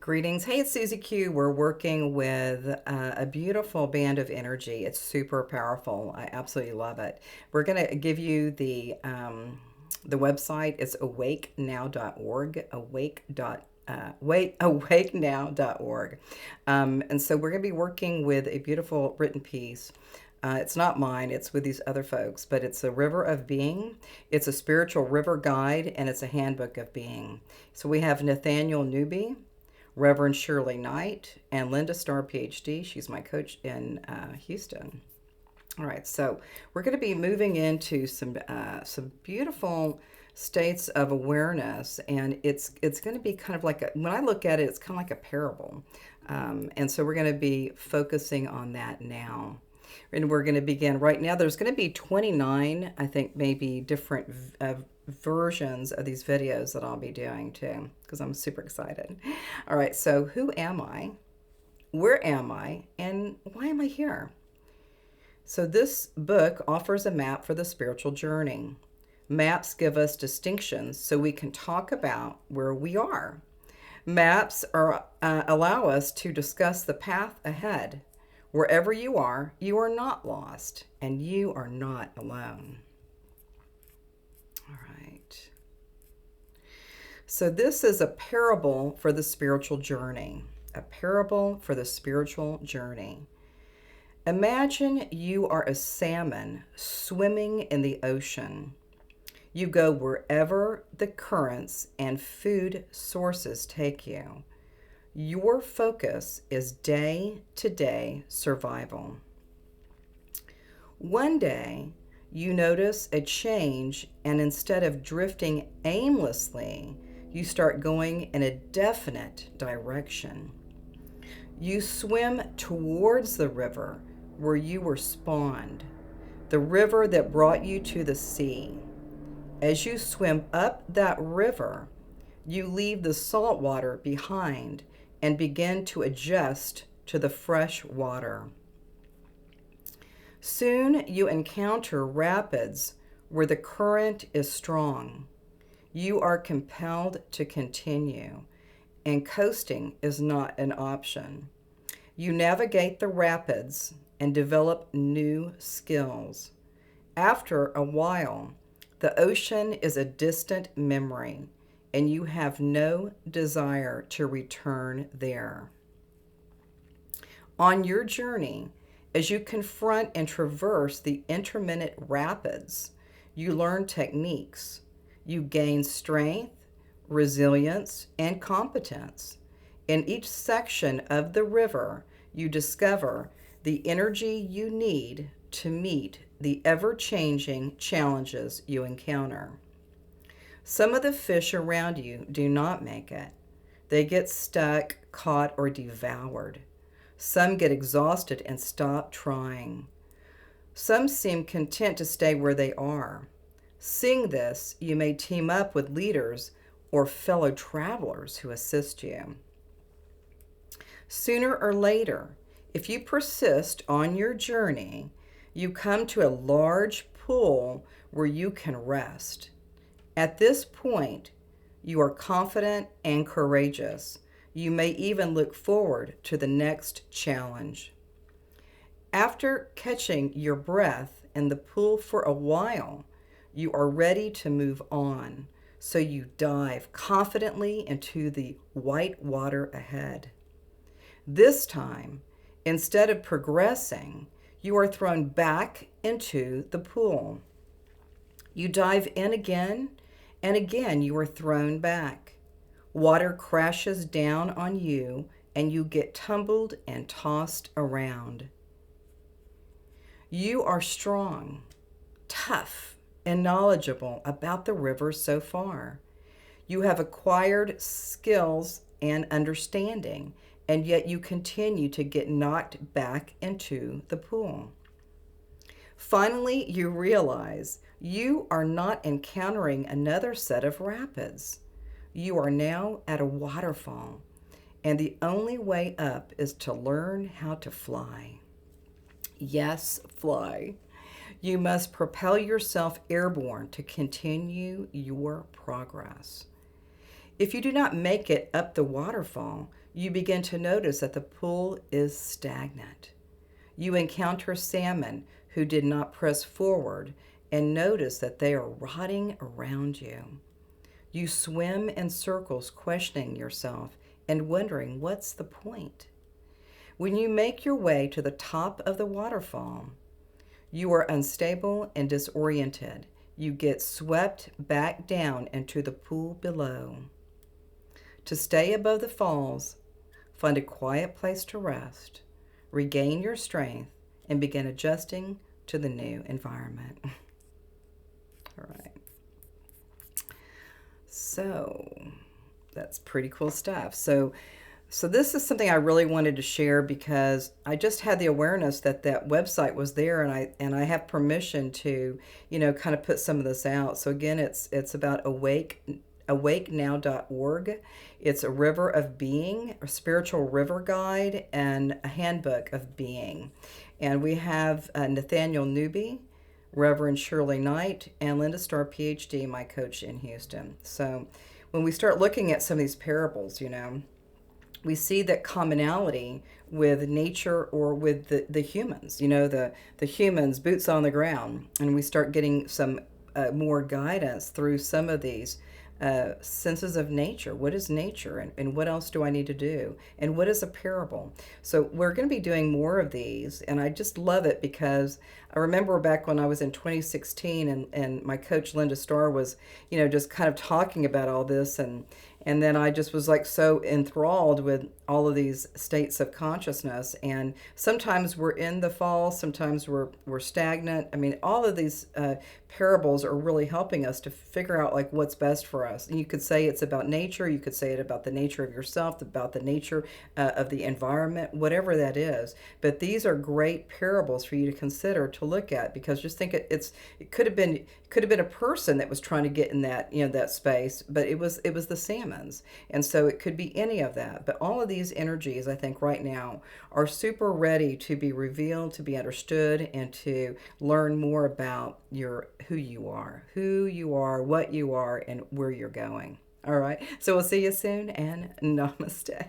Greetings. Hey, it's Susie Q. We're working with a beautiful band of energy. It's super powerful. I absolutely love it. We're going to give you the website. It's awakenow.org. Awakenow.org. And so we're going to be working with a beautiful written piece. It's not mine, it's with these other folks, but it's a river of being. It's a spiritual river guide, and it's a handbook of being. So we have Nathaniel Newby, Reverend Shirley Knight, and Linda Starr, PhD. She's my coach in Houston. All right, so we're going to be moving into some beautiful states of awareness, and it's going to be kind of like when I look at it, it's kind of like a parable, and so we're going to be focusing on that now. And we're going to begin right now. There's going to be 29, I think, maybe different versions of these videos that I'll be doing too, because I'm super excited. All right, so who am I? Where am I? And why am I here? So this book offers a map for the spiritual journey. Maps give us distinctions so we can talk about where we are. Maps allow us to discuss the path ahead. Wherever you are not lost, and you are not alone. All right. So this is a parable for the spiritual journey. A parable for the spiritual journey. Imagine you are a salmon swimming in the ocean. You go wherever the currents and food sources take you. Your focus is day-to-day survival. One day, you notice a change, and instead of drifting aimlessly, you start going in a definite direction. You swim towards the river where you were spawned, the river that brought you to the sea. As you swim up that river, you leave the salt water behind and begin to adjust to the fresh water. Soon you encounter rapids where the current is strong. You are compelled to continue, and coasting is not an option. You navigate the rapids and develop new skills. After a while, the ocean is a distant memory, and you have no desire to return there. On your journey, as you confront and traverse the intermittent rapids, you learn techniques. You gain strength, resilience, and competence. In each section of the river, you discover the energy you need to meet the ever-changing challenges you encounter. Some of the fish around you do not make it. They get stuck, caught, or devoured. Some get exhausted and stop trying. Some seem content to stay where they are. Seeing this, you may team up with leaders or fellow travelers who assist you. Sooner or later, if you persist on your journey, you come to a large pool where you can rest. At this point, you are confident and courageous. You may even look forward to the next challenge. After catching your breath in the pool for a while, you are ready to move on, so you dive confidently into the white water ahead. This time, instead of progressing, you are thrown back into the pool. You dive in again, and again you are thrown back. Water crashes down on you, and you get tumbled and tossed around. You are strong, tough, and knowledgeable about the river so far. You have acquired skills and understanding, and yet you continue to get knocked back into the pool. Finally, you realize you are not encountering another set of rapids. You are now at a waterfall, and the only way up is to learn how to fly. Yes, fly. You must propel yourself airborne to continue your progress. If you do not make it up the waterfall, You begin to notice that the pool is stagnant. You encounter salmon who did not press forward and notice that they are rotting around you. You swim in circles, questioning yourself and wondering what's the point. When you make your way to the top of the waterfall, you are unstable and disoriented. You get swept back down into the pool below. To stay above the falls, find a quiet place to rest, regain your strength, and begin adjusting to the new environment. All right. So that's pretty cool stuff. So this is something I really wanted to share because I just had the awareness that that website was there, and I have permission to, kind of put some of this out. So again, it's about awakenow.org. It's a river of being, a spiritual river guide, and a handbook of being. And we have Nathaniel Newby, Reverend Shirley Knight, and Linda Starr, PhD, my coach in Houston. So when we start looking at some of these parables, we see that commonality with nature or with the humans, the humans, boots on the ground. And we start getting some more guidance through some of these senses of nature. What is nature, and what else do I need to do? And what is a parable? So we're going to be doing more of these, and I just love it because I remember back when I was in 2016 and my coach Linda Starr was, just kind of talking about all this, and then I just was like so enthralled with all of these states of consciousness. And sometimes we're in the fall, sometimes we're stagnant. I mean, all of these parables are really helping us to figure out like what's best for us. And you could say it's about nature, you could say it about the nature of yourself, about the nature of the environment, whatever that is. But these are great parables for you to consider, to look at, because just think it could have been a person that was trying to get in that that space, but it was the salmons. And so it could be any of that. But all of these energies, I think right now, are super ready to be revealed, to be understood, and to learn more about who you are, what you are, and where you're going. All right. So we'll see you soon, and namaste.